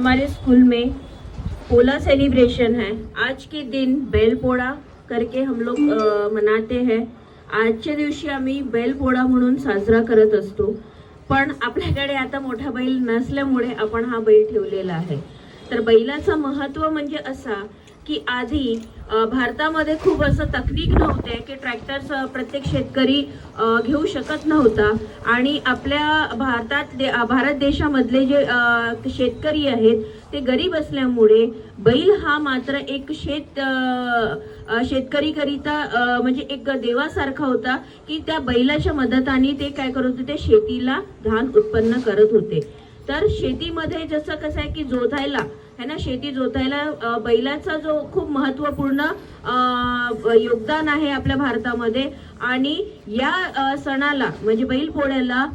हमारे स्कूल में पोला सेलिब्रेशन है। आज के दिन बैलपोळा करके हम लोग मनाते हैं। आजच्या दिवशी आम्ही बैलपोळा म्हणून साजरा करत असतो, पण आपल्याकडे आता मोठा बैल नसल्यामुळे आपण हा बैल ठेवलेला आहे। तर बैलाचं महत्त्व म्हणजे असा की आधी भारतामध्ये खूप असं तकनीक नव्हते की ट्रॅक्टर्स प्रत्येक शेतकरी घेऊ शकत नव्हता, आणि आपल्या भारत देशामधले जे शेतकरी आहेत ते गरीब असल्यामुळे बैल हा मात्र एक शेतकरी करिता म्हणजे एक देवासारखा होता की त्या बैलाच्या मदताने ते काय करत होते, शेतीला धान उत्पन्न करत होते। तर शेतीमध्ये जसं कसं आहे की जोतायला है ना, शेती जोतायला बैलाचा जो खूप महत्त्वपूर्ण योगदान आहे आपल्या भारतामध्ये। आणि या सणाला म्हणजे बैलपोळ्याला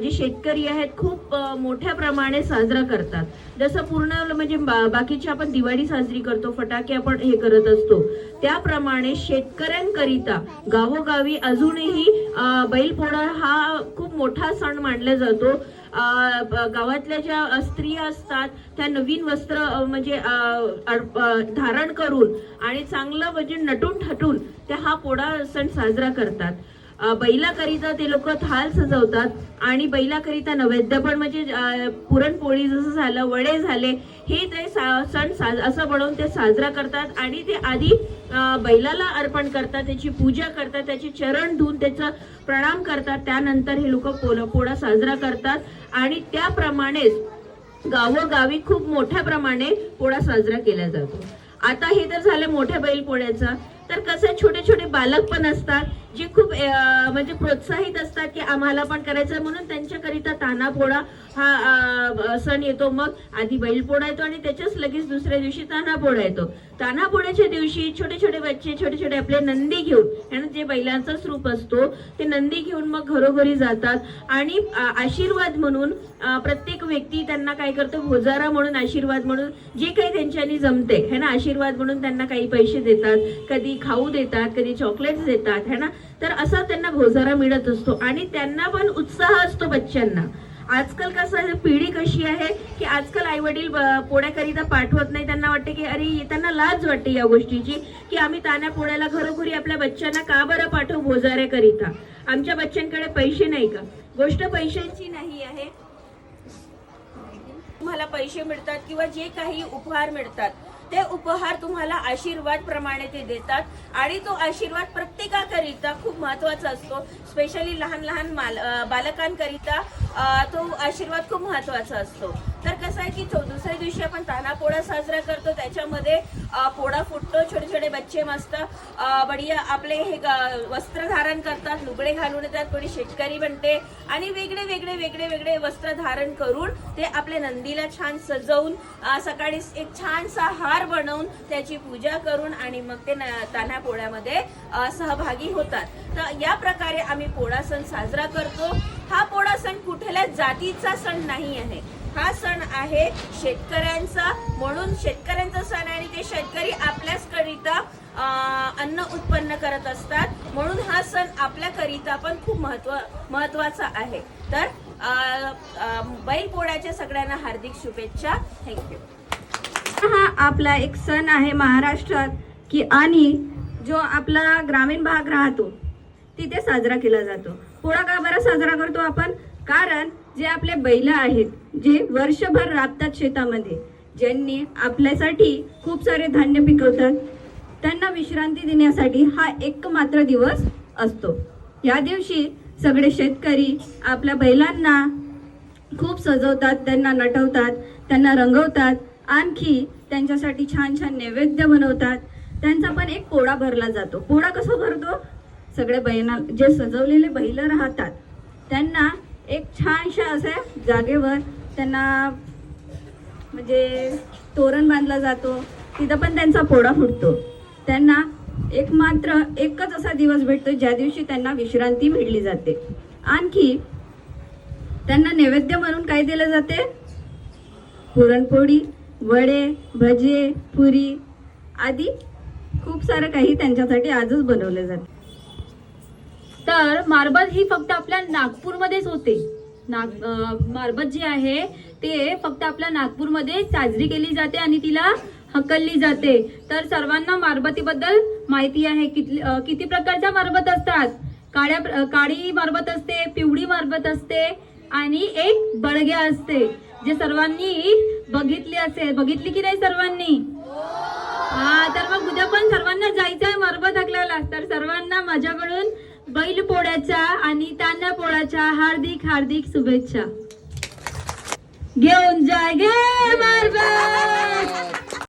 जे शेतकरी आहेत खूप मोठ्या प्रमाणे साजरा करतात। जसं पूर्ण म्हणजे बाकीची आपण दिवाळी साजरी करतो, फटाके आपण हे करत असतो, त्याप्रमाणे शेतकऱ्यांकरिता गावोगावी अजूनही बैलपोळा हा खूप मोठा सण मानला जातो। गावातल्या ज्या स्त्रिया असतात त्या नवीन वस्त्र म्हणजे धारण करून आणि चांगलं म्हणजे नटून थटून त्या हा पोळा सण साजरा करतात। बैलाकरिता ते लोक थाल सजवतात आणि बैलाकरिता नैवेद्य पण म्हणजे पुरणपोळी जसं झालं, वडे झाले, हे ते सण असं बनवून ते साजरा करतात। आणि ते आधी बैलाला अर्पण करतात, त्याची पूजा करतात, त्याचे चरण धुवून त्याचा प्रणाम करतात, त्यानंतर हे लोक पोळा साजरा करतात। आणि त्याप्रमाणेच गावोगावी खूप मोठ्या प्रमाणे पोळा साजरा केला जातो। आता हे तर झालं मोठ्या बैलपोळ्याचा, तर कसं छोटे छोटे बालक पण असतात जे खूप म्हणजे प्रोत्साहित असतात की आम्हाला पण करायचं, म्हणून त्यांच्याकरिता तान्हापोळा हा सण येतो। मग आधी बैलपोळा येतो आणि त्याच्याच लगेच दुसऱ्या दिवशी तान्हापोळा येतो। तान्हापोळ्याच्या दिवशी छोटे छोटे बच्चे छोटे छोटे आपले नंदी घेऊन, आणि जे बैलांचा स्वरूप असतो ते नंदी घेऊन मग घरोघरी जातात आणि आशीर्वाद म्हणून प्रत्येक व्यक्ती त्यांना काय करतो, भोजारा म्हणून आशीर्वाद म्हणून जे काही त्यांच्यानी जमते है ना, आशीर्वाद म्हणून त्यांना काही पैसे देतात, कधी खाऊ देतात, कधी चॉकलेट्स देतात है ना। तर असा त्यांना भोजारा मिळत असतो आणि त्यांना पण उत्साह असतो बच्चांना। आजकाल कसं पिढी कशी आहे की आजकाल आई वडील पोळ्याकरिता पाठवत नाही, त्यांना वाटते की अरे त्यांना लाज वाटते या गोष्टीची की आम्ही तान्हा पोळ्याला घरोघरी आपल्या बच्चांना का बरं पाठवू भोजाऱ्याकरिता, आमच्या बच्चांकडे पैसे नाही का। गोष्ट पैशांची नाही आहे, तुम्हाला पैसे मिळतात किंवा जे काही उपहार मिळतात ते उपहार तुम्हाला आशीर्वाद प्रमाणे ते देतात, आणि तो आशीर्वाद प्रत्येकाकरिता खूप महत्त्वाचा असतो। स्पेशली लहान लहान बालकांकरिता तो आशीर्वाद खूप महत्त्वाचा असतो। तर कसं आहे की दुसऱ्या दिवशी आपण तान्हापोळा साजरा करतो, त्याच्यामध्ये पोळा फुटतो, छोटे छोटे बच्चे मस्त बढिया आपले हे वस्त्र धारण करतात, लुगडे घालून येतात, कोणी शेतकरी बनते आणि वेगळे वेगळे वेगळे वेगळे वस्त्र धारण करून ते आपल्या नंदीला छान सजवून सकाळी एक छानसा हार बनवून त्याची पूजा करून आणि मग ते तान्हापोळ्यामध्ये सहभागी होतात। तर या प्रकारे आम्ही पोळा सण साजरा करतो। हा पोळा सण कुठल्या जातीचा सण नाही आहे, हा सण आहे शेतकऱ्यांचा, म्हणून शेतकऱ्यांचा सण आहे आणि ते शेतकरी आपल्याच करिता अन्न उत्पन्न करत असतात, म्हणून हा सण आपल्याकरिता पण खूप महत्त्वाचा आहे। तर बैलपोळ्याच्या सगळ्यांना हार्दिक शुभेच्छा। थँक्यू। हा आपला एक सण आहे महाराष्ट्रात की, आणि जो आपला ग्रामीण भाग राहतो तिथे साजरा केला जातो। पोळा का बरं साजरा करतो आपण, कारण जे आपले बैल आहेत जे वर्षभर राबतात शेतामध्ये, ज्यांनी आपल्यासाठी खूप सारे धान्य पिकवतात, त्यांना विश्रांती देण्यासाठी हा एकमात्र दिवस असतो। या दिवशी सगळे शेतकरी आपल्या बैलांना खूप सजवतात, त्यांना नटवतात, त्यांना रंगवतात, आणखी त्यांच्यासाठी छान छान नैवेद्य बनवतात। त्यांचा पण एक पोळा भरला जातो। पोळा कसा भरतो, सगळे बैलांना जे सजवलेले बैल राहतात त्यांना एक छानशा अशा जागेवर त्यांना म्हणजे तोरण बांधला जातो, तिथं पण त्यांचा पोळा फुटतो। त्यांना एकच असा दिवस भेटतो ज्या दिवशी त्यांना विश्रांती मिळली जाते। आणखी त्यांना नैवेद्य म्हणून काय दिलं जाते, पुरणपोळी, वडे, भजे, पुरी आदी खूप सारं काही त्यांच्यासाठी आजच बनवले जाते। तर मारबत ही फक्त आपल्या नागपूरमध्येच होते, मारबत जी आहे ते फक्त आपल्या नागपूरमध्ये साजरी केली जाते आणि तिला हकलली जाते. तर सर्वांना मारबतीबद्दल माहिती आहे. किती प्रकारच्या मारबत असतात? काळी मारबत असते, पिवळी मारबत असते आणि एक बळग्या असते, जे सर्वांनी बघितली की नाही सर्वांनी? हा, तर मग उद्या पण सर्वांना जायचं आहे मारबत हकलायला. तर सर्वांना माझ्याकडून बैल पोळ्याच्या आणि तांदळा पोळ्याच्या हार्दिक हार्दिक शुभेच्छा. घेऊन जा गे मारबत.